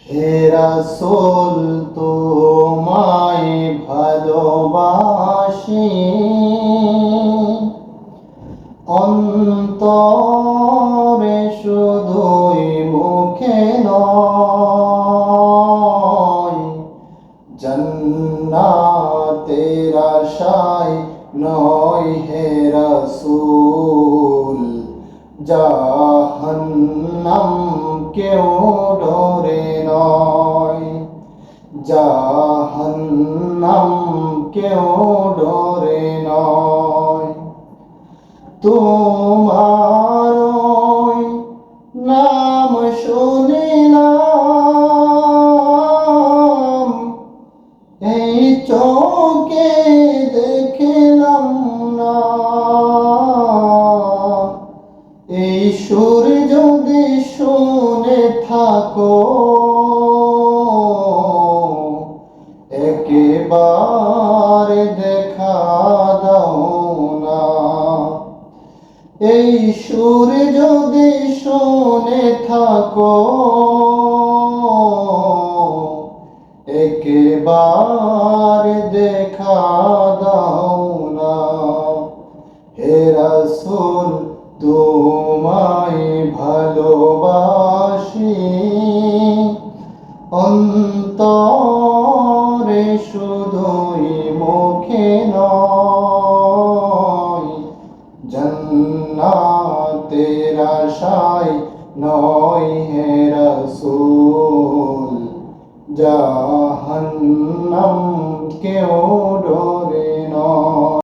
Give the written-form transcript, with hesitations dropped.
হে রাসূল তোমায় ভালোবাসি, অন্তরে শুধুই মুখে নয়, জান্নাতের আশায় নয় হে রাসূল, জাহান্নাম কেউ ডরে নয়, জাহান্নাম কেউ ডরে নয়। তোমার ওই নাম শুনিলাম, এই চোখে দেখিলাম না, এই সুর যদি শুনে থাকো একেবারে দেখা দাও না, এই সুর যদি শুনে থাকো একেবারে দেখা দাও না। হে রাসূল তোমায় ভালোবাসি, অন্তরে শুধুই মুখে নয়, জান্নাতের আশায় নয় হে রাসূল, জাহান্নাম কেউ